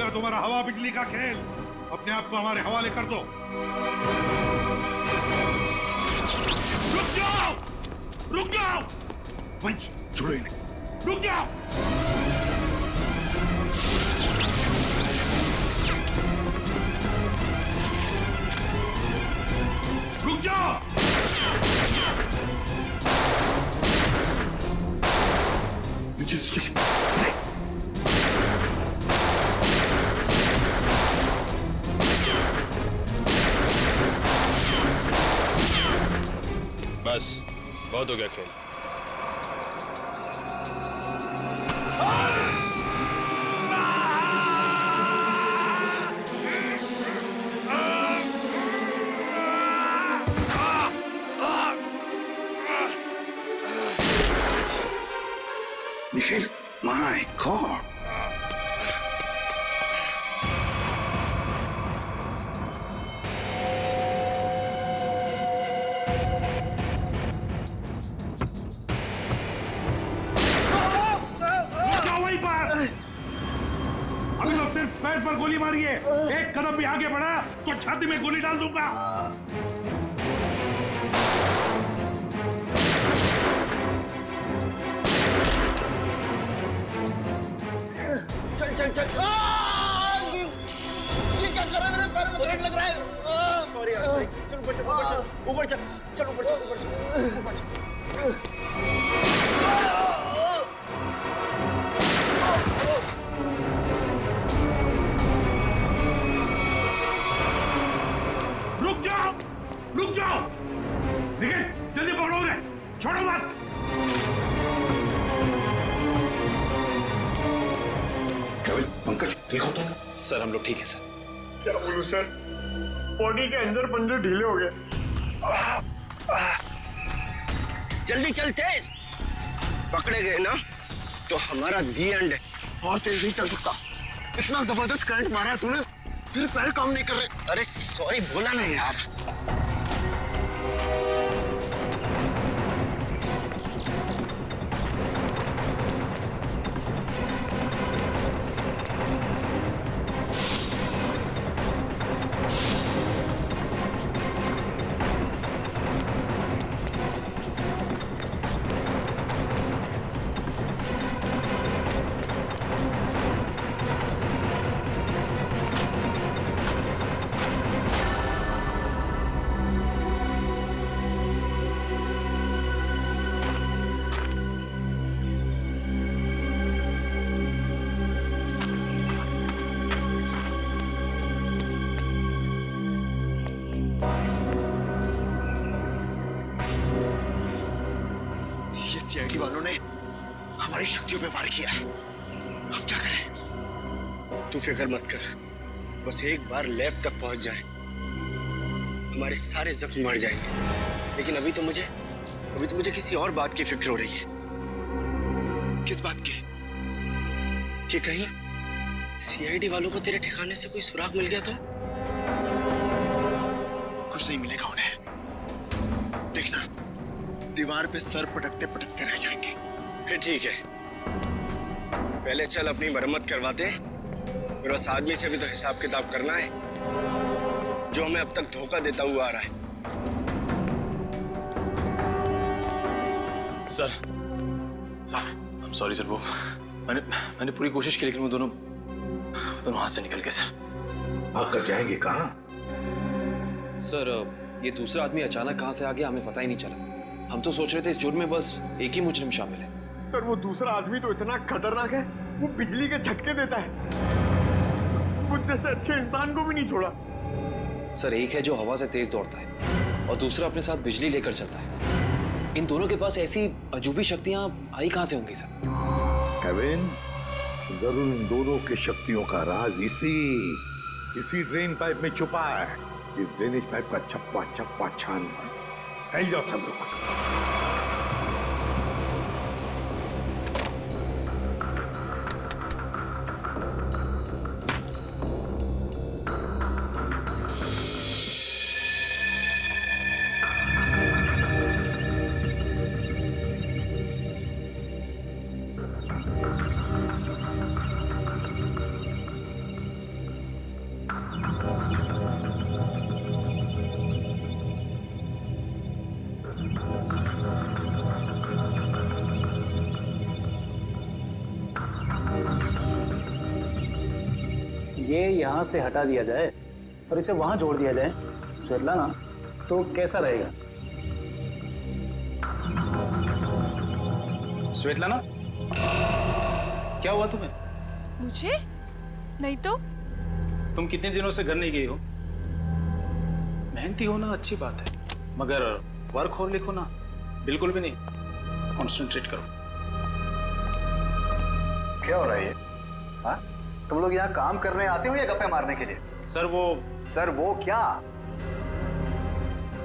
चलेगा तुम्हारा हवा बिजली का खेल। अपने आप को हमारे हवाले कर दो। रुक जाओ, रुक जाओ। वंश, छोड़ो इन्हें, रुक जाओ। रुक जाओ। बस बहुत हो गया खेल। Nikhil, my God! अभी तो सिर्फ पैर पर गोली मारी है, एक कदम भी आगे बढ़ा तो छाती में गोली डाल दूंगा। चल चल चल। ये क्या कर रहा है? मेरे पैर में करंट लग रहा है। सॉरी यार, सॉरी। चल ऊपर चल, ऊपर चल, ऊपर चल, चल ऊपर चल, ऊपर चल, ऊपर चल। रुक जाओ, रुक जाओ। निखिल, जल्दी पकड़ो उन्हें, छोड़ो मत। पंकज, ठीक हो तुम? सर हम लोग ठीक है सर। क्या बोलूं सर, बॉडी के अंदर पंजे ढीले हो गए। जल्दी चल, तेज। पकड़े गए ना तो हमारा दी एंड है। और तेज नहीं चल सकता, इतना जबरदस्त करंट मारा है तूने, फिर पैर काम नहीं कर रहे। अरे सॉरी बोला ना यार। सीआईडी वालों ने हमारी शक्तियों पे वार किया है। अब क्या करें? तू फिक्र मत कर, बस एक बार लैब तक पहुंच जाए, हमारे सारे जख्म मर जाएंगे। लेकिन अभी तो मुझे किसी और बात की फिक्र हो रही है। किस बात की? कि कहीं सीआईडी वालों को तेरे ठिकाने से कोई सुराग मिल गया तो? कुछ नहीं मिलेगा उन्हें, देखना दीवार पे सर पटकते पटकते रह जाएंगे। फिर ठीक है, पहले चल अपनी मरम्मत करवाते। मेरे पास आदमी से भी तो हिसाब किताब करना है, जो हमें अब तक धोखा देता हुआ आ रहा है। सर I'm sorry सर, वो मैंने पूरी कोशिश की लेकिन वो दोनों हाथ से निकल गए सर। भाग कर जाएंगे कहाँ? सर ये दूसरा आदमी अचानक कहाँ से आ गया हमें पता ही नहीं चला। हम तो सोच रहे थे इस जुर्म में बस एक ही मुजरिम शामिल है। पर वो दूसरा आदमी तो इतना खतरनाक है, वो बिजली के झटके देता है। मुझसे से अच्छे इंसान को भी नहीं छोड़ा। सर एक है जो हवा से तेज दौड़ता है और दूसरा अपने साथ बिजली लेकर चलता है। इन दोनों के पास ऐसी अजूबी शक्तियां आई कहाँ से होंगी सर? केविन, जरूर इन दोनों की शक्तियों का राज इसी ड्रेन पाइप में छुपा है। इस ड्रेनेज पाइप का चप्पा चप्पा छान फैल जाओ सब लोग। ये यहाँ से हटा दिया जाए और इसे वहां जोड़ दिया जाए स्वेतलाना, तो कैसा रहेगा? स्वेतलाना, क्या हुआ तुम्हें? मुझे? नहीं तो। तुम कितने दिनों से घर नहीं गई हो? मेहनती होना अच्छी बात है, मगर वर्क और लिखो ना, बिल्कुल भी नहीं। कॉन्सेंट्रेट करो। क्या हो रहा है ये? हाँ? तुम लोग यहाँ काम करने आते हो या गप्पे मारने के लिए? सर वो क्या?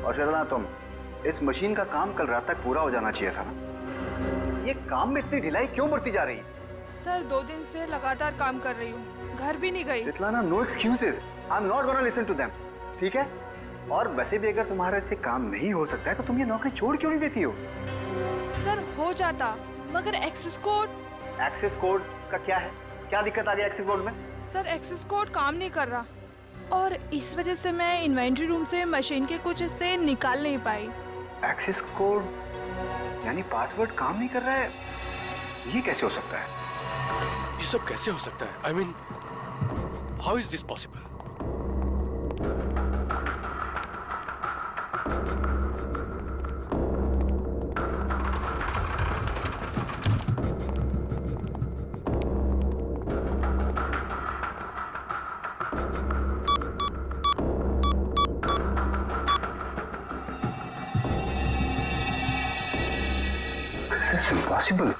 और शर्मा, तुम इस मशीन का काम कल रात तक पूरा हो जाना चाहिए था ना। ये काम में इतनी ढिलाई क्यों बढ़ती जा रही है? सर 2 दिन से लगातार काम कर रही हूँ, घर भी नहीं गई। Svetlana, no excuses. I am not gonna listen to them. ठीक है? और वैसे भी अगर तुम्हारे से काम नहीं हो सकता है तो तुम ये नौकरी छोड़ क्यों नहीं देती हो? सर हो जाता, मगर एक्सेस कोड। एक्सेस कोड का क्या है? क्या दिक्कत आ गई एक्सेस कोड में? सर एक्सेस कोड काम नहीं कर रहा और इस वजह से मैं इन्वेंट्री रूम से मशीन के कुछ हिस्से निकाल नहीं पाई। एक्सेस कोड यानी पासवर्ड काम नहीं कर रहा है? ये कैसे हो सकता है? ये सब कैसे हो सकता है? I mean, how is this possible? This is impossible.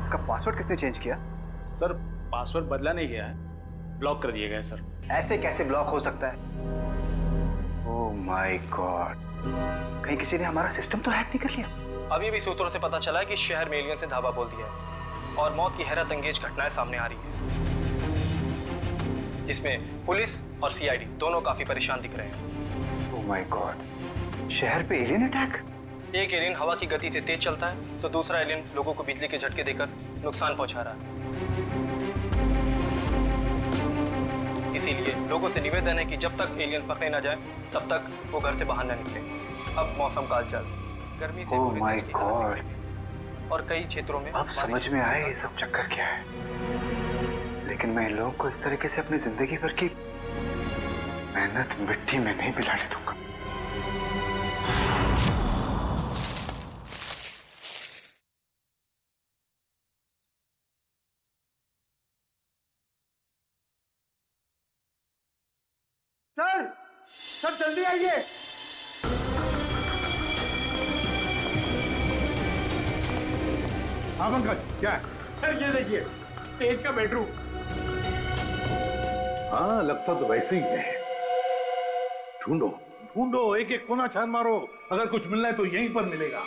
इसका पासवर्ड किसने चेंज किया? सर पासवर्ड बदला नहीं गया है, ब्लॉक कर दिया गया है सर। ऐसे कैसे ब्लॉक हो सकता है? ओह माय गॉड, कहीं किसी ने हमारा सिस्टम तो हैक नहीं कर लिया? अभी भी सूत्रों से पता चला है कि शहर में एलियन से धावा बोल दिया है और मौत की हैरत अंगेज घटनाएं सामने आ रही है, जिसमें पुलिस और सीआईडी दोनों काफी परेशान दिख रहे हैं। ओह माय गॉड, शहर पे एलियन अटैक? एक एलियन हवा की गति से तेज चलता है तो दूसरा एलियन लोगों को बिजली के झटके देकर नुकसान पहुंचा रहा है। इसीलिए लोगों से निवेदन है कि जब तक एलियन पकड़े न जाए तब तक वो घर से बाहर न निकले। अब मौसम कालचाल, गर्मी से ओह माय गॉड, और कई क्षेत्रों में अब समझ में आया ये सब चक्कर क्या है। लेकिन मैं इन लोगों को इस तरीके से अपनी जिंदगी भर की मेहनत मिट्टी में नहीं मिलाने दूंगा। सर जल्दी आइए। हाँ पंकज, क्या है? सर ये देखिए, तेज का बेडरूम। हाँ, लगता तो वैसे ही है। ढूंढो ढूंढो, एक एक कोना छान मारो, अगर कुछ मिलना है तो यहीं पर मिलेगा।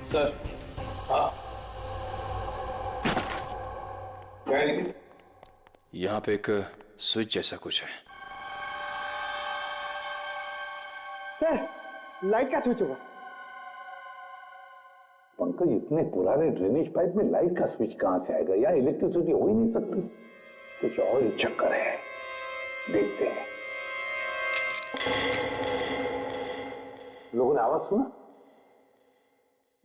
सर, यहाँ पे एक स्विच जैसा कुछ है। सर लाइट का स्विच होगा। पंकज, इतने पुराने ड्रेनेज पाइप में लाइट का स्विच कहां से आएगा? या इलेक्ट्रिसिटी हो ही नहीं सकती। कुछ और ही चक्कर है, देखते हैं। लोगों ने आवाज सुना?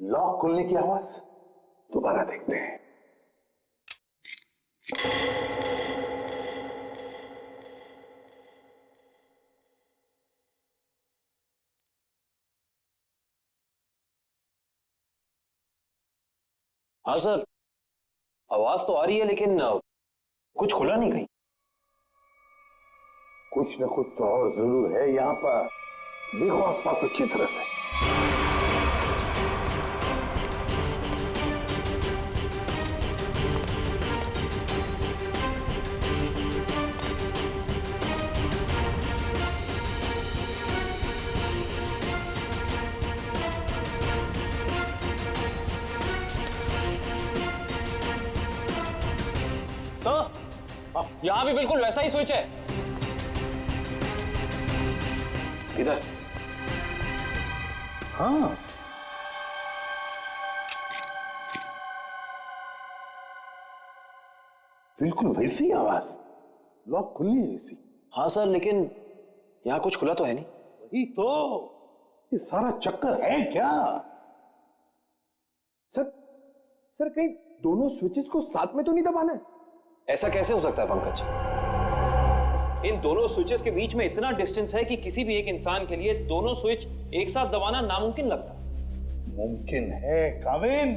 लॉक खुलने की आवाज। दोबारा देखते हैं। हाँ सर, आवाज तो आ रही है लेकिन कुछ खुला नहीं कहीं। कुछ न कुछ तो और जरूर है यहाँ पर। देखो आसपास अच्छी तरह से। यहाँ भी बिल्कुल वैसा ही स्विच है। इधर। हाँ, बिल्कुल वैसी आवाज। लॉक खुली है इसी। हाँ सर, लेकिन यहाँ कुछ खुला तो है नहीं। वही तो, ये सारा चक्कर है क्या? सर कहीं दोनों स्विचेस को साथ में तो नहीं दबाना है? ऐसा कैसे हो सकता है पंकज? इन दोनों स्विचेस के बीच में इतना डिस्टेंस है कि किसी भी एक इंसान के लिए दोनों स्विच एक साथ दबाना नामुमकिन लगता है। मुमकिन है काविन,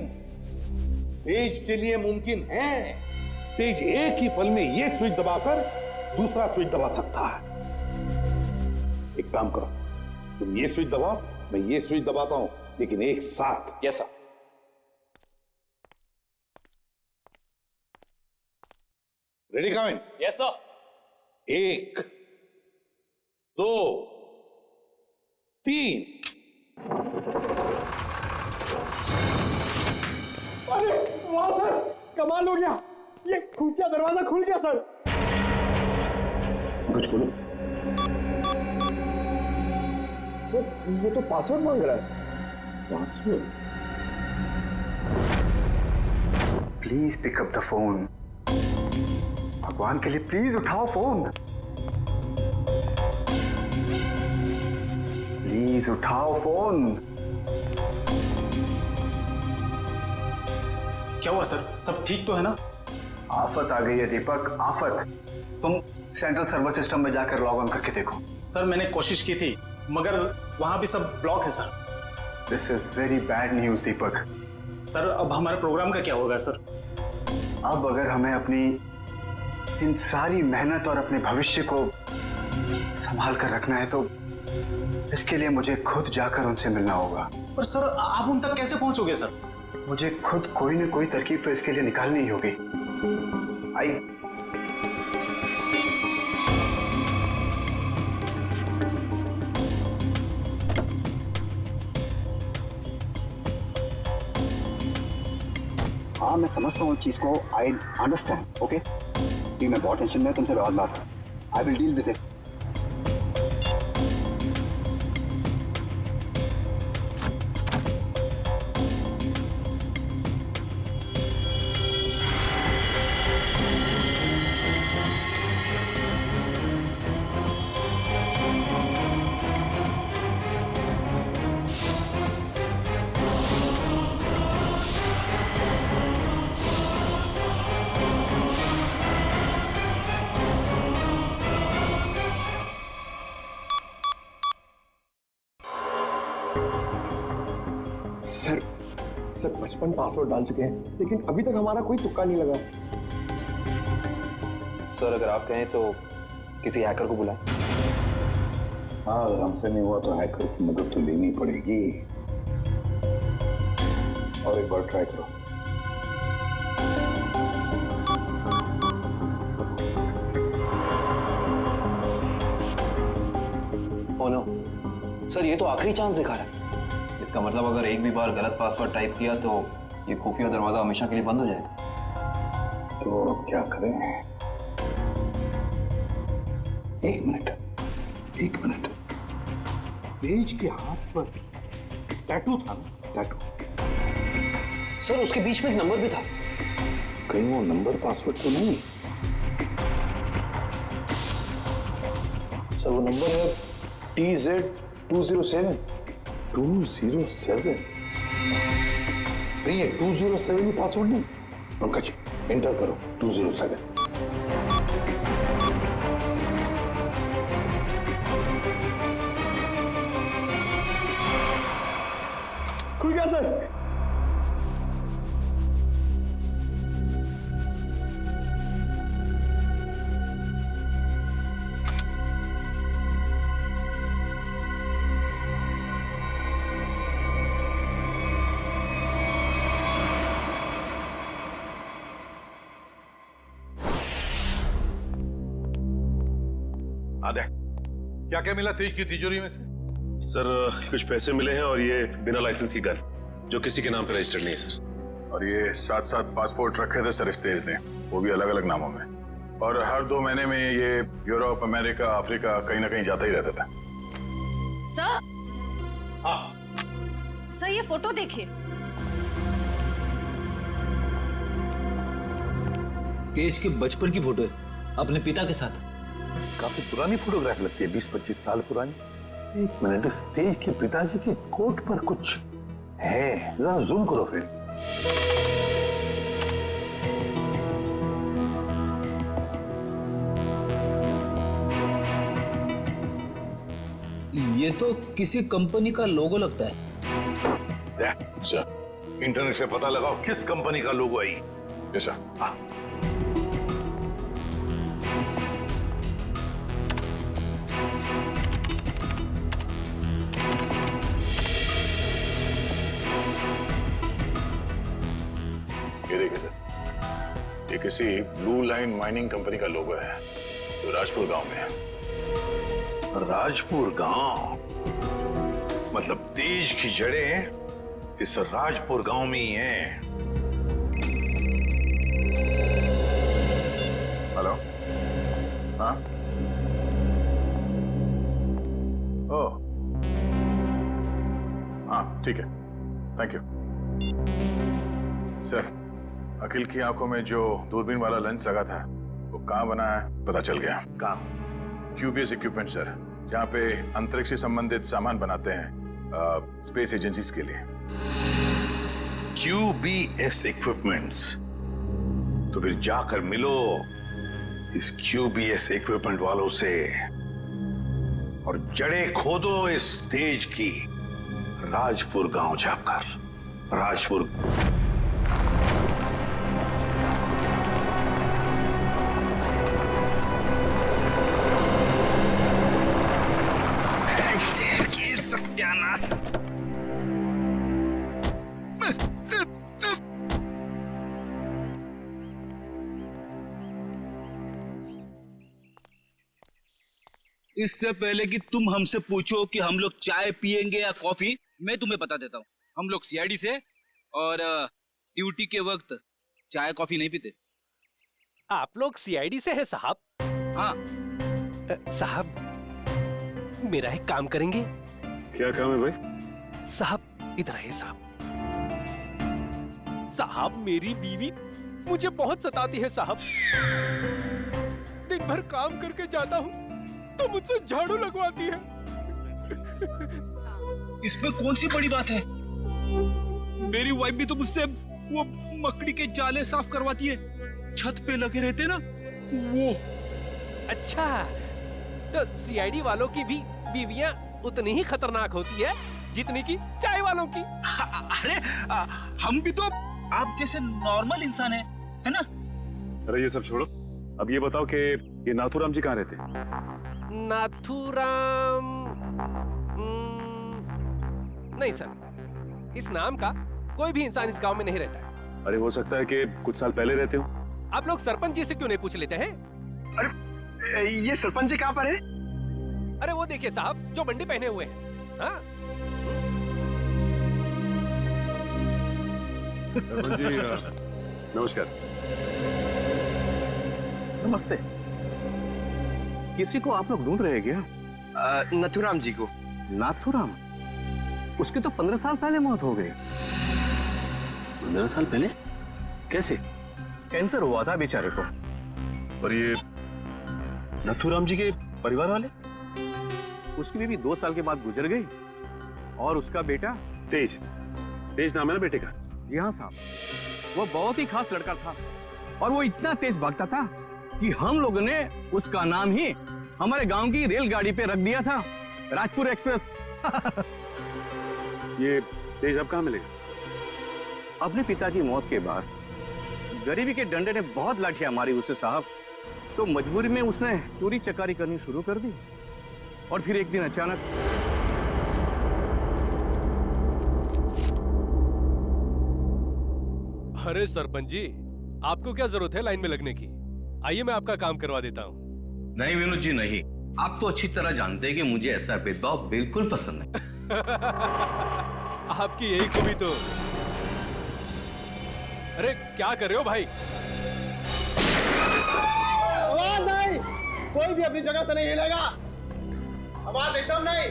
तेज के लिए मुमकिन है। तेज एक ही पल में ये स्विच दबाकर दूसरा स्विच दबा सकता है। एक काम करो, तुम ये स्विच दबाओ, मैं ये स्विच दबाता हूं, लेकिन एक साथ। Yes sir. रेडी काविन? Yes sir. 1 2 3। अरे वाह सर, कमाल हो गया, ये खुफिया दरवाजा खुल गया सर। कुछ बोलो सर, ये तो पासवर्ड मांग रहा है। Password? Please pick up the phone, भगवान के लिए प्लीज उठाओ फोन, प्लीज उठाओ फोन। क्या हुआ सर, सब ठीक तो है ना? आफत आ गई है दीपक, आफत। तुम सेंट्रल सर्वर सिस्टम में जाकर लॉग ऑन करके देखो। सर मैंने कोशिश की थी, मगर वहां भी सब ब्लॉक है sir. This is very bad news Deepak. Sir अब हमारे प्रोग्राम का क्या होगा सर? अब अगर हमें अपनी इन सारी मेहनत और अपने भविष्य को संभाल कर रखना है तो इसके लिए मुझे खुद जाकर उनसे मिलना होगा। पर सर आप उन तक कैसे पहुंचोगे सर? मुझे खुद कोई न कोई तरकीब तो इसके लिए निकालनी ही होगी। आई हाँ, मैं समझता हूँ चीज को। I understand. ओके, मैं बहुत टेंशन में, तुमसे बहुत बात है। I will deal with it. Sir 55 password डाल चुके हैं, लेकिन अभी तक हमारा कोई तुक्का नहीं लगा। सर अगर आप कहें तो किसी हैकर को बुलाएं। हाँ, अगर हमसे नहीं हुआ तो हैकर की मदद तो लेनी पड़ेगी। और एक बार ट्राई करो। ओ नो सर, ये तो आखिरी चांस दिखा रहा है। इसका मतलब अगर एक भी बार गलत पासवर्ड टाइप किया तो ये खुफिया दरवाजा हमेशा के लिए बंद हो जाएगा। तो अब क्या करें? एक मिनट। तेज के हाथ पर टैटू था ना? टैटू। सर उसके बीच में एक नंबर भी था। कहीं वो नंबर पासवर्ड तो नहीं? सर वो नंबर है TZ207। 207? नहीं है, 207 ही पासवर्ड नहीं। पंकज एंटर करो 207। खुल गया सर। आदे, क्या क्या मिला तेज की तिजोरी में से? सर कुछ पैसे मिले हैं और ये बिना लाइसेंस की गन जो किसी के नाम पे रजिस्टर्ड नहीं है सर। और ये 7 पासपोर्ट रखे थे सर इस तेज ने, वो भी अलग अलग नामों में। और हर 2 महीने में ये यूरोप, अमेरिका, अफ्रीका कहीं ना कहीं जाता ही रहता था। सर, सर ये फोटो देखिए। तेज के बचपन की फोटो है, अपने पिता के साथ। काफी पुरानी फोटोग्राफ लगती है, 20-25 साल पुरानी। एक मिनट, इस तेज के पिताजी के कोट पर कुछ है, जरा जूम करो फिर। ये तो किसी कंपनी का लोगो लगता है। इंटरनेट से पता लगाओ किस कंपनी का लोगो है ये सर। हाँ, ये देखिए सर, ये किसी ब्लू लाइन माइनिंग कंपनी का लोगो है जो राजपुर गांव में है। राजपुर गांव मतलब तेज की जड़ें इस राजपुर गांव में ही हैं। हेलो, हाँ, ओह, हाँ ठीक है, थैंक यू सर। अखिल की आंखों में जो दूरबीन वाला लेंस लगा था वो कहाँ बना है पता चल गया। कहाँ? QBS इक्विपमेंट सर, जहाँ पे अंतरिक्ष से संबंधित सामान बनाते हैं स्पेस एजेंसीज के लिए। QBS equipments? तो फिर जाकर मिलो इस QBS इक्विपमेंट वालों से और जड़ें खोदो इस तेज की राजपुर गांव जाकर। राजपुर सत्यानाश। इससे पहले कि तुम हमसे पूछो कि हम लोग चाय पियेंगे या कॉफी, मैं तुम्हें बता देता हूँ, हम लोग CID से और ड्यूटी के वक्त चाय कॉफी नहीं पीते। आप लोग CID से हैं साहब? हाँ साहब, मेरा एक काम करेंगे? क्या काम है भाई? साहब इधर आइए साहब। साहब मेरी बीवी मुझे बहुत सताती है साहब। दिन भर काम करके जाता हूँ तो मुझसे झाड़ू लगवाती है। इसमें कौन सी बड़ी बात है? मेरी वाइफ भी तो मुझसे वो मकड़ी के जाले साफ करवाती है, छत पे लगे रहते ना वो। अच्छा, तो CID वालों की भी बीवियां उतनी ही खतरनाक होती है जितनी की चाय वालों की। अरे हम भी तो आप जैसे नॉर्मल इंसान है ना? अरे ये सब छोड़ो, अब ये बताओ कि ये नाथूराम जी कहाँ रहते हैं? नाथूराम नहीं सर, इस नाम का कोई भी इंसान इस गांव में नहीं रहता है। अरे हो सकता है कि कुछ साल पहले रहते हो। आप लोग सरपंच जी से क्यों नहीं पूछ लेते हैं? अरे ये सरपंच जी कहाँ पर है? अरे वो देखिए साहब, जो बंडी पहने हुए हैं। हाँ? जी नमस्कार। नमस्ते। किसी को आप लोग ढूंढ रहे हैं क्या? नथुराम जी को। नाथुराम? उसकी तो 15 साल पहले मौत हो गई। 15 साल पहले? कैसे? कैंसर हुआ था बेचारे को। और ये नथुराम जी के परिवार वाले? उसकी बीवी 2 साल के बाद गुजर गई और उसका बेटा तेज। तेज नाम है ना बेटे का? जी हाँ साहब, वो बहुत ही खास लड़का था और वो इतना तेज भागता था कि हम लोगों ने उसका नाम ही हमारे गांव की रेलगाड़ी पे रख दिया था, राजपुर एक्सप्रेस। ये तेज अब कहाँ मिलेगा? अपने पिता की मौत के बाद गरीबी के डंडे ने बहुत लाठियां मारी उसे साहब, तो मजबूरी में उसने चोरी चकारी करनी शुरू कर दी। और फिर एक दिन अचानक अरे सरपंच जी, आपको क्या जरूरत है लाइन में लगने की? आइए मैं आपका काम करवा देता हूँ। नहीं विनोद जी नहीं, आप तो अच्छी तरह जानते हैं कि मुझे ऐसा भेदभाव बिल्कुल पसंद नहीं। आपकी यही खूबी तो। अरे क्या कर रहे हो भाई? कोई भी अपनी जगह से नहीं हिलेगा। आवाज एकदम नहीं।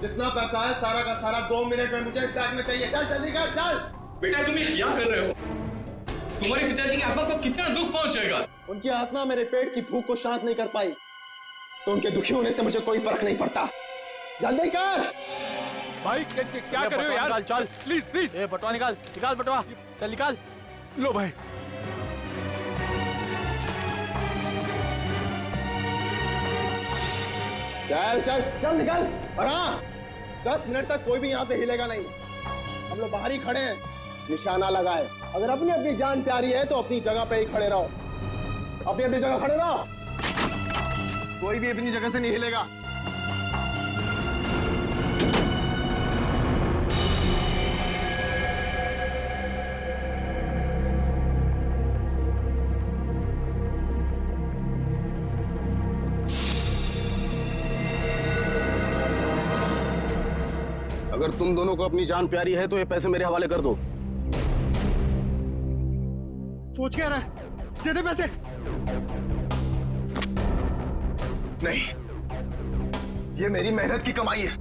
जितना पैसा है सारा का सारा 2 मिनट में मुझे इस बैग में चाहिए। चल जल्दी कर, चल। बेटा तुम ये क्या कर रहे हो? तुम्हारे पिताजी की आत्मा को कितना दुख पहुंचेगा? उनकी आत्मा मेरे पेट की भूख को शांत नहीं कर पाई, तो उनके दुखी होने से मुझे कोई फर्क नहीं पड़ता। जल्दी कर भाई। क्या कर रहे हो यार? चल प्लीज प्लीज। ए बटवा निकाल, निकाल बटवा, चल निकाल। लो भाई। चल चल चल निकल। और हाँ, 10 मिनट तक कोई भी यहाँ से हिलेगा नहीं। हम लोग बाहर ही खड़े हैं, निशाना लगाए। अगर अपनी अपनी जान प्यारी है तो अपनी जगह पे ही खड़े रहो। अपनी अपनी जगह खड़े रहो, कोई भी अपनी जगह से नहीं हिलेगा। अगर तुम दोनों को अपनी जान प्यारी है तो ये पैसे मेरे हवाले कर दो। सोच क्या रहा है? दे दे पैसे। नहीं, ये मेरी मेहनत की कमाई है,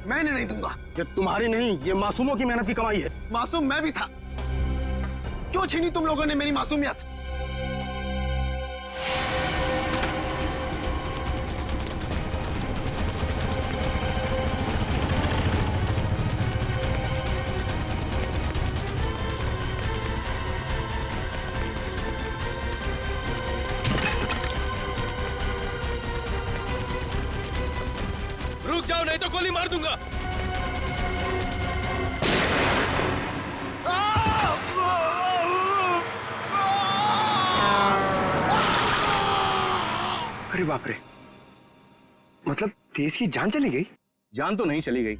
मैंने नहीं दूंगा। ये तुम्हारी नहीं, ये मासूमों की मेहनत की कमाई है। मासूम मैं भी था, क्यों छीनी तुम लोगों ने मेरी मासूमियत? रुक जाओ नहीं तो गोली मार दूंगा। अरे बाप रे, मतलब तेज की जान चली गई? जान तो नहीं चली गई,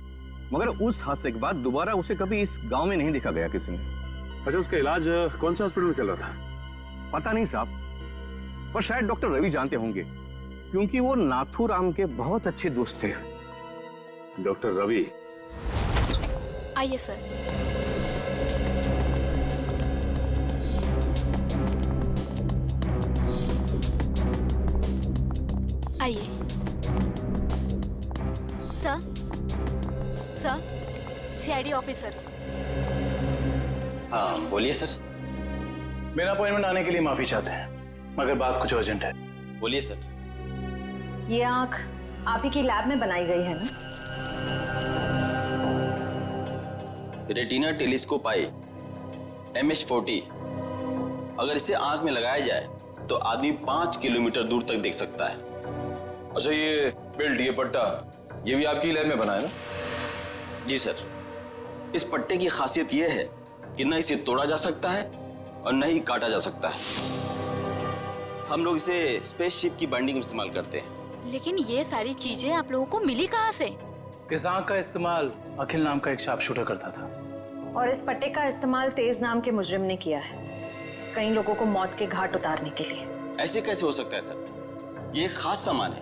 मगर उस हादसे के बाद दोबारा उसे कभी इस गांव में नहीं देखा गया किसी ने। अच्छा, उसका इलाज कौन से हॉस्पिटल में चल रहा था? पता नहीं साहब, पर शायद डॉक्टर रवि जानते होंगे, क्योंकि वो नाथूराम के बहुत अच्छे दोस्त थे। डॉक्टर रवि? आइए सर। आइए सर। Sir, CID officers. हाँ बोलिए सर। मेरा अपॉइंटमेंट आने के लिए माफी चाहते हैं, मगर बात कुछ अर्जेंट है। बोलिए सर। ये आंख आप ही की लैब में बनाई गई है ना? रेटिना टेलीस्कोप आई MH40, अगर इसे आंख में लगाया जाए तो आदमी 5 किलोमीटर दूर तक देख सकता है। अच्छा, ये बेल्ट, ये पट्टा, ये भी आपकी लैब में बना है ना? जी सर। इस पट्टे की खासियत यह है कि न इसे तोड़ा जा सकता है और न ही काटा जा सकता है। हम लोग इसे स्पेसशिप की बाइंडिंग में इस्तेमाल करते हैं। लेकिन ये सारी चीजें आप लोगों को मिली कहाँ से? इस आंख का इस्तेमाल अखिल नाम का एक शार्प शूटर करता था, और इस पट्टे का इस्तेमाल तेज नाम के मुजरिम ने किया है, कई लोगों को मौत के घाट उतारने के लिए। ऐसे कैसे हो सकता है सर? ये एक खास सामान है,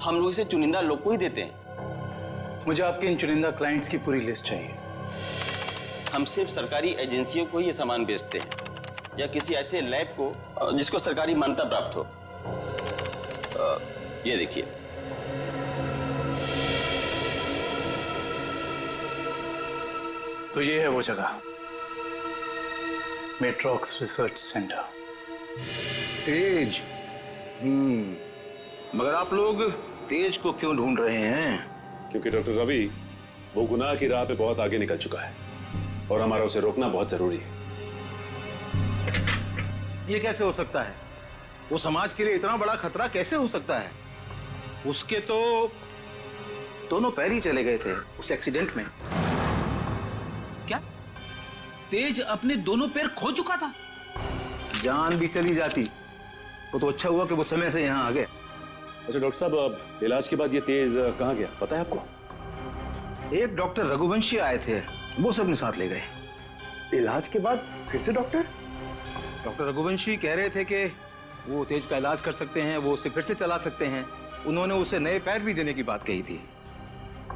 हम लोग इसे चुनिंदा लोग को ही देते हैं। मुझे आपके इन चुनिंदा क्लाइंट्स की पूरी लिस्ट चाहिए। हम सिर्फ सरकारी एजेंसियों को ही ये सामान बेचते हैं, या किसी ऐसे लैब को जिसको सरकारी मान्यता प्राप्त हो। ये देखिए, तो ये है वो जगह, मेट्रॉक्स रिसर्च सेंटर। तेज। मगर आप लोग तेज को क्यों ढूंढ रहे हैं? क्योंकि डॉक्टर रवि वो गुनाह की राह पे बहुत आगे निकल चुका है और हमारा उसे रोकना बहुत जरूरी है। ये कैसे हो सकता है? वो समाज के लिए इतना बड़ा खतरा कैसे हो सकता है? उसके तो दोनों पैर ही चले गए थे उस एक्सीडेंट में। क्या तेज अपने दोनों पैर खो चुका था? जान भी चली जाती तो अच्छा हुआ कि वो समय से यहाँ आ गए। अच्छा डॉक्टर साहब, अब इलाज के बाद ये तेज कहाँ गया पता है आपको? एक डॉक्टर रघुवंशी आए थे, वो सब अपने साथ ले गए। इलाज के बाद फिर से डॉक्टर रघुवंशी कह रहे थे कि वो तेज का इलाज कर सकते हैं, वो उसे फिर से चला सकते हैं। उन्होंने उसे नए पैर भी देने की बात कही थी।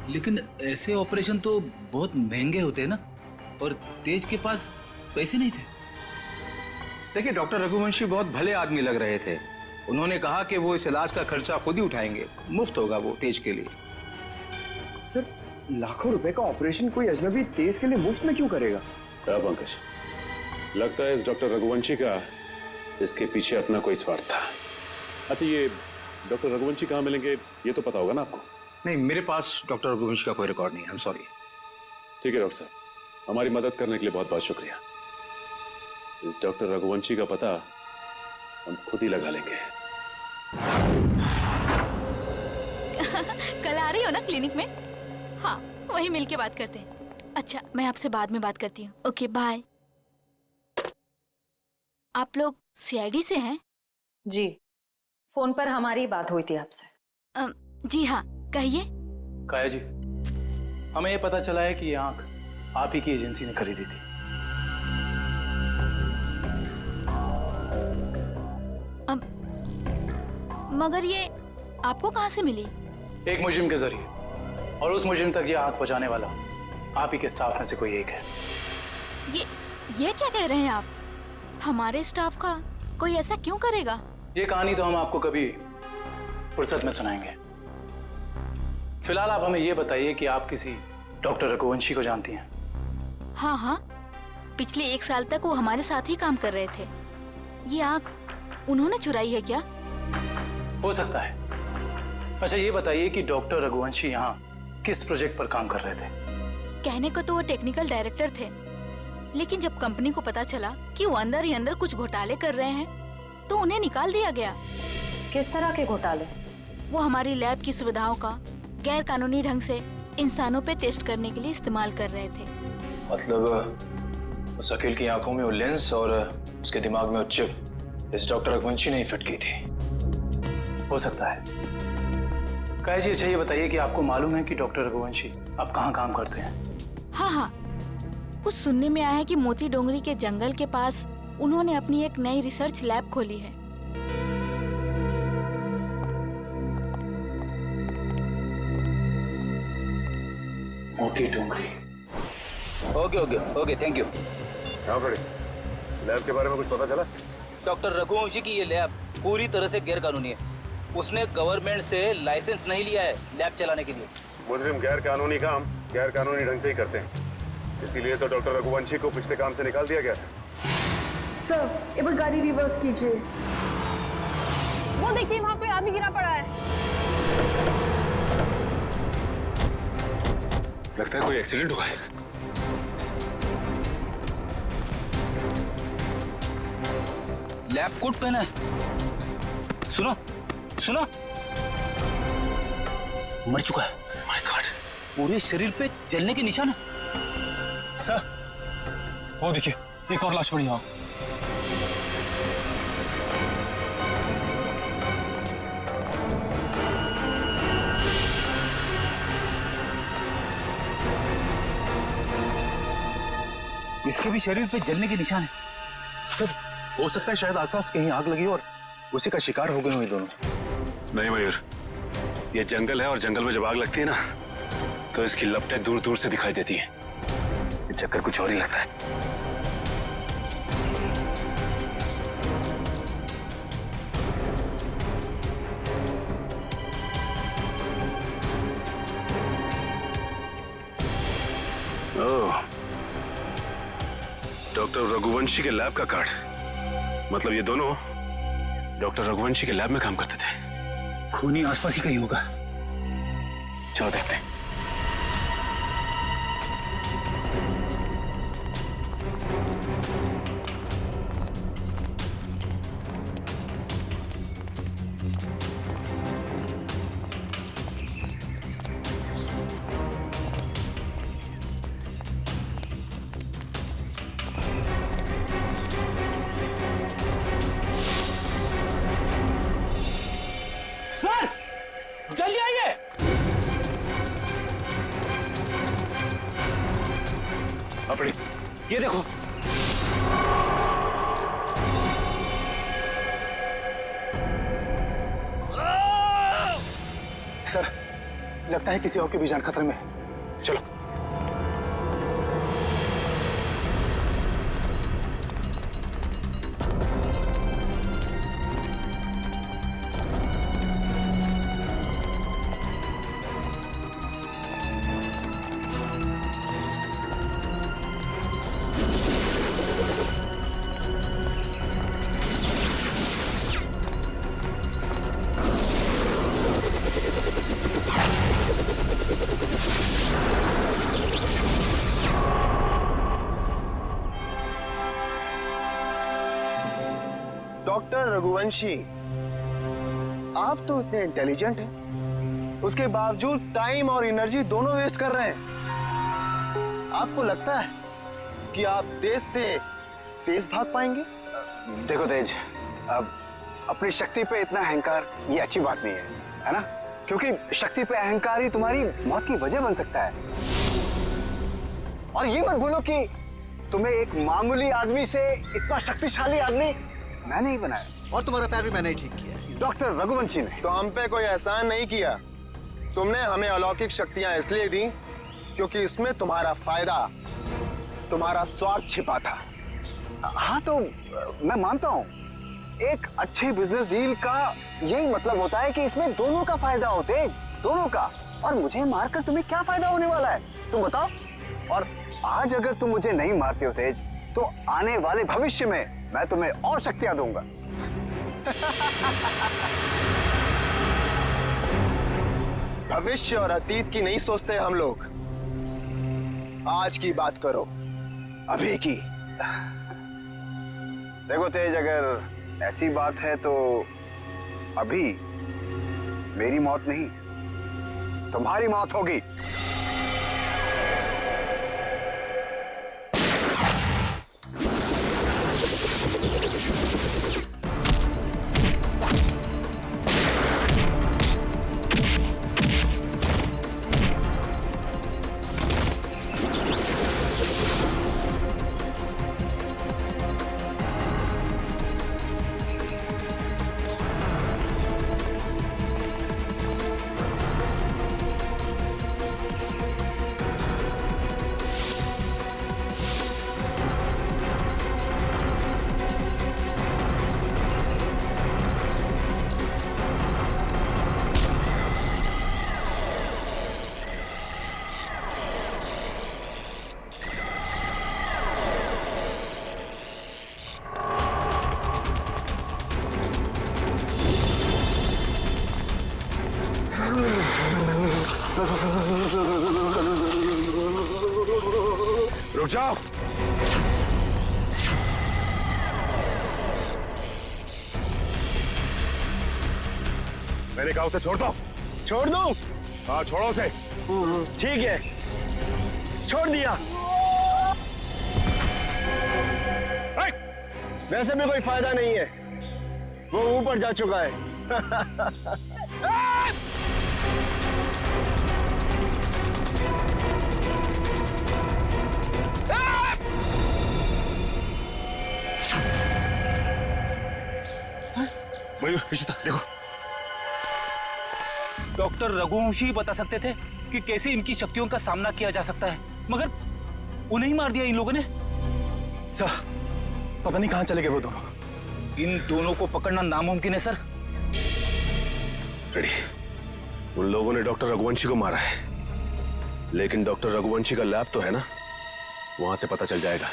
लेकिन ऐसे ऑपरेशन तो बहुत महंगे होते हैं ना, और तेज के पास पैसे नहीं थे। देखिए, डॉक्टर रघुवंशी बहुत भले आदमी लग रहे थे, उन्होंने कहा कि वो इस इलाज का खर्चा खुद ही उठाएंगे, मुफ्त होगा वो तेज के लिए। सर, लाखों रुपए का ऑपरेशन कोई अजनबी तेज के लिए मुफ्त में क्यों करेगा? क्या पंकज, लगता है इस डॉक्टर रघुवंशी का इसके पीछे अपना कोई स्वार्थ था। अच्छा, ये डॉक्टर रघुवंशी कहाँ मिलेंगे ये तो पता होगा ना आपको? नहीं, मेरे पास डॉक्टर रघुवंशी का कोई रिकॉर्ड नहीं है। I am sorry. ठीक है डॉक्टर साहब, हमारी मदद करने के लिए बहुत बहुत शुक्रिया। इस डॉक्टर रघुवंशी का पता हम खुद ही लगा लेंगे। कल आ रही हो ना क्लिनिक में? हाँ, वहीं मिलके बात करते हैं। अच्छा, मैं आपसे बाद में बात करती हूँ। Okay, bye. आप लोग सीआईडी से हैं? जी, फोन पर हमारी बात हुई थी आपसे। जी हाँ, कहिए। काया जी, हमें ये पता चला है कि ये आंख आप ही की एजेंसी ने खरीदी थी। मगर ये आपको कहाँ से मिली? एक मुजरिम के जरिए, और उस मुजरिम तक ये आंख पहुंचाने वाला आप ही के स्टाफ में से कोई एक है। ये क्या कह रहे हैं आप? हमारे स्टाफ का कोई ऐसा क्यों करेगा? ये कहानी तो हम आपको कभी फुर्सत में सुनाएंगे। फिलहाल आप हमें ये बताइए कि आप किसी डॉक्टर रघुवंशी को जानती हैं? हाँ हाँ, पिछले 1 साल तक वो हमारे साथ ही काम कर रहे थे। ये आंख उन्होंने चुराई है क्या? हो सकता है। अच्छा, ये बताइए कि डॉक्टर रघुवंशी यहाँ किस प्रोजेक्ट पर काम कर रहे थे? कहने को तो वो टेक्निकल डायरेक्टर थे, लेकिन जब कंपनी को पता चला कि वो अंदर ही अंदर कुछ घोटाले कर रहे हैं तो उन्हें निकाल दिया गया। किस तरह के घोटाले? वो हमारी लैब की सुविधाओं का गैर कानूनी ढंग से इंसानों पे टेस्ट करने के लिए इस्तेमाल कर रहे थे। मतलब उस अकील की आंखों में वो लेंस और उसके दिमाग में वो चिप इस डॉक्टर रघुवंशी ने ही फिट की थी। हो सकता है। काया जी, अच्छा ये बताइए कि आपको मालूम है कि डॉक्टर रघुवंशी आप कहाँ काम करते हैं? हाँ हाँ, कुछ सुनने में आया है कि मोती डोंगरी के जंगल के पास उन्होंने अपनी एक नई रिसर्च लैब खोली है। Moti Dongri. Okay okay okay, thank you. हाँ बड़े, लैब के बारे में कुछ पता चला? डॉक्टर रघुवंशी की ये लैब पूरी तरह से गैर कानूनी है। उसने गवर्नमेंट से लाइसेंस नहीं लिया है लैब चलाने के लिए। मुजरिम गैर कानूनी काम गैर कानूनी ढंग से ही करते हैं, इसीलिए तो डॉक्टर रघुवंशी को पिछले काम से निकाल दिया गया था। सर, एक बार गाड़ी रिवर्स कीजिए। वो देखिए, वहाँ कोई आदमी गिरा पड़ा है। लगता है कोई एक्सीडेंट हुआ है। लैब कोट पहना है। सुनो सुनो, मर चुका है। माय गॉड, पूरे शरीर पे जलने के निशान है। सर, वो देखिए, एक और लाश पड़ी है। इसके भी शरीर पे जलने के निशान है। सर, हो सकता है शायद आसपास कहीं आग लगी और उसी का शिकार हो गए हो ये दोनों। नहीं मयूर, ये जंगल है और जंगल में जब आग लगती है ना तो इसकी लपटें दूर दूर से दिखाई देती हैं। ये चक्कर कुछ और ही लगता है। ओह, डॉक्टर रघुवंशी के लैब का कार्ड। मतलब ये दोनों डॉक्टर रघुवंशी के लैब में काम करते थे। खूनी आसपास ही कहीं होगा। चलो देखते हैं। सर, जल्दी आइए। अपनी ये देखो, सर, लगता है किसी और की भी जान खतरे में है। चलो। रघुवंशी, आप तो इतने इंटेलिजेंट हैं, उसके बावजूद टाइम और एनर्जी दोनों वेस्ट कर रहे हैं। आपको लगता है कि आप तेज से तेज भाग पाएंगे? देखो तेज, अब अपनी शक्ति पे इतना अहंकार ये अच्छी बात नहीं है ना? क्योंकि शक्ति पे अहंकार ही तुम्हारी मौत की वजह बन सकता है। और ये मत भूलो कि तुम्हें एक मामूली आदमी से इतना शक्तिशाली आदमी मैंने ही बनाया, और तुम्हारा पैर भी मैंने ही ठीक किया, डॉक्टर रघुवंशी ने। तो हम पे कोई एहसान नहीं किया, तुमने हमें अलौकिक शक्तियां इसलिए दी क्योंकि इसमें तुम्हारा फायदा, तुम्हारा स्वार्थ छिपा था। हाँ तो मैं मानता हूँ, एक अच्छे बिजनेस डील का यही मतलब होता है कि इसमें दोनों का फायदा हो तेज, दोनों का। और मुझे मारकर तुम्हें क्या फायदा होने वाला है, तुम बताओ? और आज अगर तुम मुझे नहीं मारते हो तेज, तो आने वाले भविष्य में मैं तुम्हें और शक्तियां दूंगा। भविष्य और अतीत की नहीं सोचते हम लोग, आज की बात करो, अभी की। देखो तेज, अगर ऐसी बात है तो अभी मेरी मौत नहीं, तुम्हारी मौत होगी। रुक जाओ। मैंने कहा उसे छोड़ दो। छोड़ दो? हाँ छोड़ो उसे। ठीक है, छोड़ दिया। वैसे भी कोई फायदा नहीं है, वो ऊपर जा चुका है। देखो, डॉक्टर रघुवंशी बता सकते थे कि कैसे इनकी शक्तियों का सामना किया जा सकता है, मगर उन्हें ही मार दिया इन लोगों ने। सर, पता नहीं कहां चले गए वो दोनों। इन दोनों को पकड़ना नामुमकिन है सर। रेडी, उन लोगों ने डॉक्टर रघुवंशी को मारा है, लेकिन डॉक्टर रघुवंशी का लैब तो है ना, वहां से पता चल जाएगा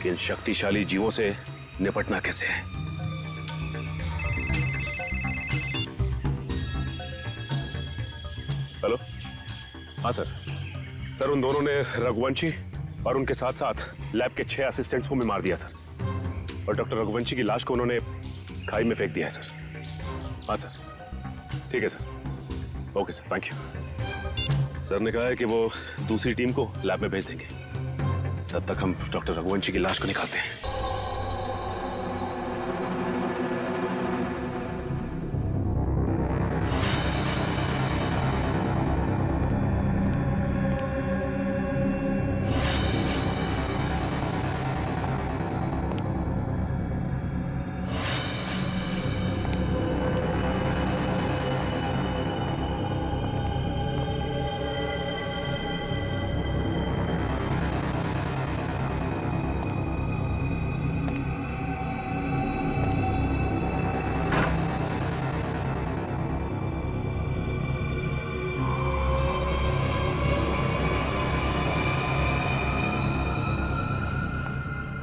कि इन शक्तिशाली जीवों से निपटना कैसे है। हेलो, हाँ सर, उन दोनों ने रघुवंशी और उनके साथ साथ लैब के 6 असिस्टेंट्स को भी मार दिया सर, और डॉक्टर रघुवंशी की लाश को उन्होंने खाई में फेंक दिया है सर। हाँ सर, ठीक है sir, okay sir, thank you. Sir ने कहा है कि वो दूसरी टीम को लैब में भेज देंगे, तब तक हम डॉक्टर रघुवंशी की लाश को निकालते हैं।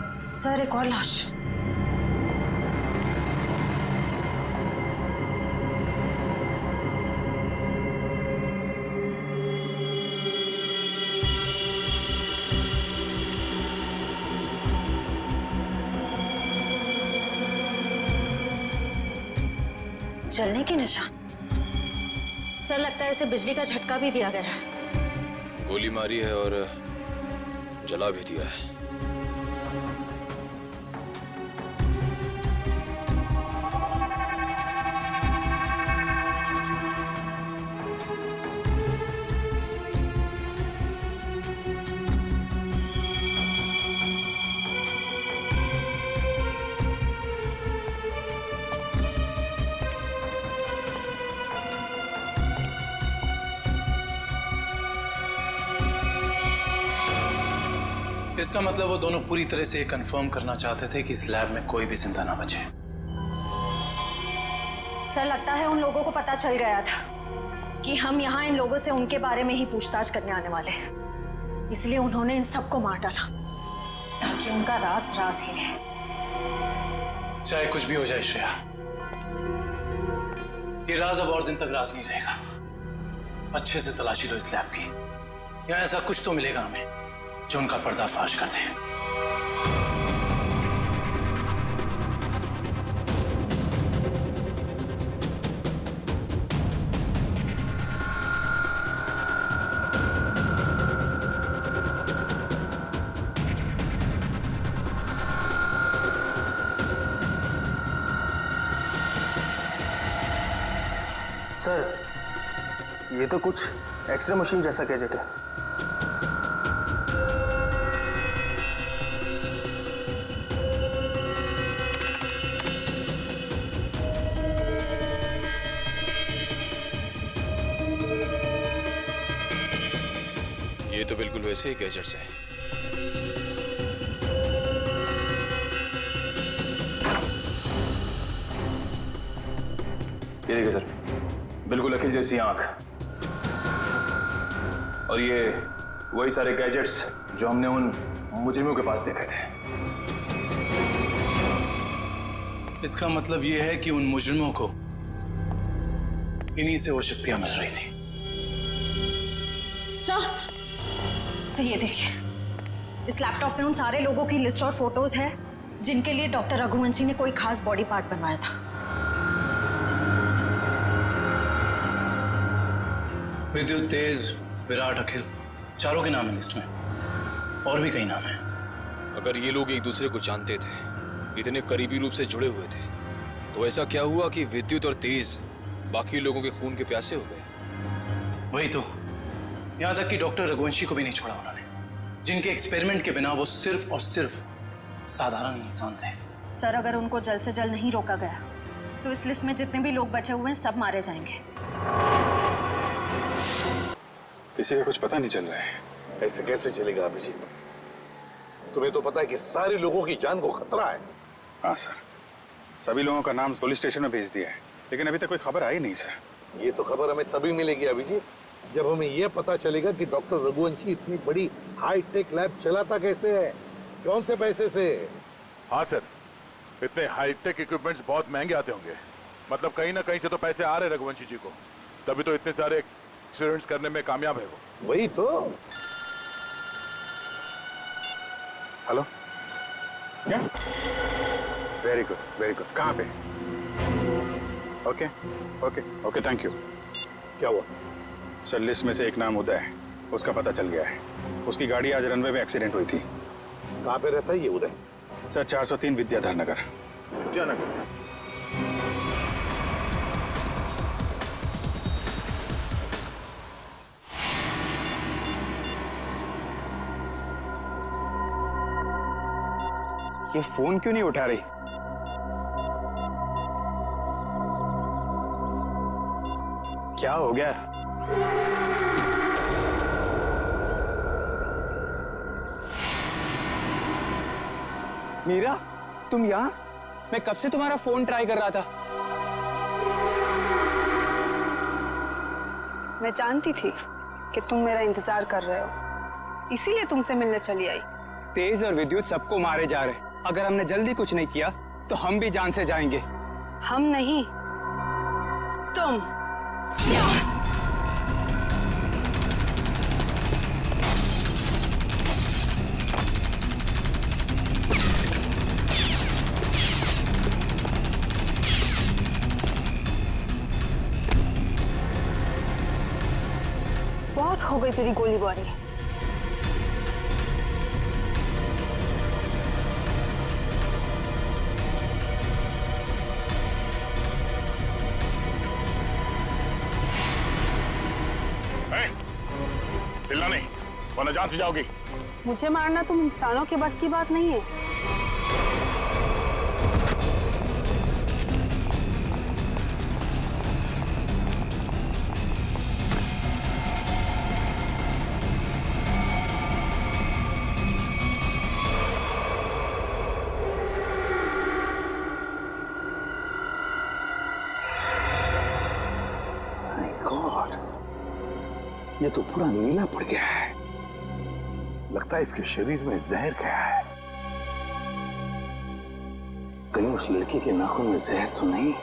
सर, एक और लाश। जलने के निशान। सर लगता है इसे बिजली का झटका भी दिया गया है। गोली मारी है और जला भी दिया है। इसका मतलब वो दोनों पूरी तरह से कंफर्म करना चाहते थे कि इस लैब में कोई भी जिंदा ना बचे। सर लगता है उन लोगों को पता चल गया था कि हम यहाँ इन लोगों से उनके बारे में ही पूछताछ करने आने वाले हैं, इसलिए उन्होंने इन सबको मार डाला ताकि उनका राज राज ही रहे। चाहे कुछ भी हो जाए श्रेया, ये राज अब और दिन तक राज नहीं रहेगा। अच्छे से तलाशी लो इस लैब की, या ऐसा कुछ तो मिलेगा हमें जो उनका पर्दाफाश कर दे। सर, ये तो कुछ एक्सरे मशीन जैसा गैजेट है। ये तो बिल्कुल वैसे ही गैजेट्स है। ये देखिए सर, बिल्कुल अखिल जैसी आंख, और ये वही सारे गैजेट्स जो हमने उन मुजरिमों के पास देखे थे। इसका मतलब ये है कि उन मुजरिमों को इन्हीं से वो शक्तियां मिल रही थी। सर ये देखिए, इस लैपटॉप में उन सारे लोगों की लिस्ट और फोटोज है जिनके लिए डॉक्टर रघुवंशी ने कोई खास बॉडी पार्ट बनवाया था। विद्युत, तेज, विराट, अखिल, चारों के नाम है लिस्ट में, और भी कई नाम हैं। अगर ये लोग एक दूसरे को जानते थे, इतने करीबी रूप से जुड़े हुए थे, तो ऐसा क्या हुआ कि विद्युत और तेज बाकी लोगों के खून के प्यासे हो गए? वही तो, यहां तक कि डॉक्टर रघुवंशी को भी नहीं छोड़ा उन्होंने, जिनके एक्सपेरिमेंट के बिना वो सिर्फ और सिर्फ साधारण इंसान थे। सर अगर उनको जल्द से जल्द नहीं रोका गया तो इस लिस्ट में जितने भी लोग बचे हुए हैं सब मारे जाएंगे। किसी का कुछ पता नहीं चल रहा है। ऐसे कैसे चलेगा अभिजीत? तुम्हें तो पता है कि सारे लोगों की जान को खतरा है। हाँ सर, सभी लोगों का नाम पुलिस स्टेशन में भेज दिया है, लेकिन अभी तक कोई खबर आई नहीं सर। ये तो खबर हमें तभी मिलेगी अभिजीत जब हमें यह पता चलेगा कि डॉक्टर रघुवंशी इतनी बड़ी हाईटेक लैब चलाता कैसे है, कौन से पैसे से। हाँ सर, इतने हाईटेक इक्विपमेंट्स बहुत महंगे आते होंगे, मतलब कहीं ना कहीं से तो पैसे आ रहे रघुवंशी जी को, तभी तो इतने सारे एक्सपेरिमेंट्स करने में कामयाब है वो। वही तो। हेलो, क्या? Very good, very good. कहाँ पे? Okay okay okay, thank you. क्या हुआ? सर लिस्ट में से एक नाम उदय है, उसका पता चल गया है। उसकी गाड़ी आज रनवे में एक्सीडेंट हुई थी। कहाँ पे रहता है ये उदय? सर 403 विद्याधर नगर। विद्यानगर। ये फोन क्यों नहीं उठा रही? क्या हो गया? मीरा, तुम यहाँ? मैं कब से तुम्हारा फोन ट्राई कर रहा था। मैं जानती थी कि तुम मेरा इंतजार कर रहे हो, इसीलिए तुमसे मिलने चली आई। तेज और विद्युत सबको मारे जा रहे। अगर हमने जल्दी कुछ नहीं किया तो हम भी जान से जाएंगे। हम नहीं, तुम। बहुत हो गई तेरी गोलीबारी। चिल्ला नहीं, वरना जान से जाओगी। मुझे मारना तुम इंसानों के बस की बात नहीं है। गॉड, ये तो पूरा नीला पड़ गया है। लगता है इसके शरीर में जहर गया है। कहीं उस लड़की के नाखून में जहर तो नहीं?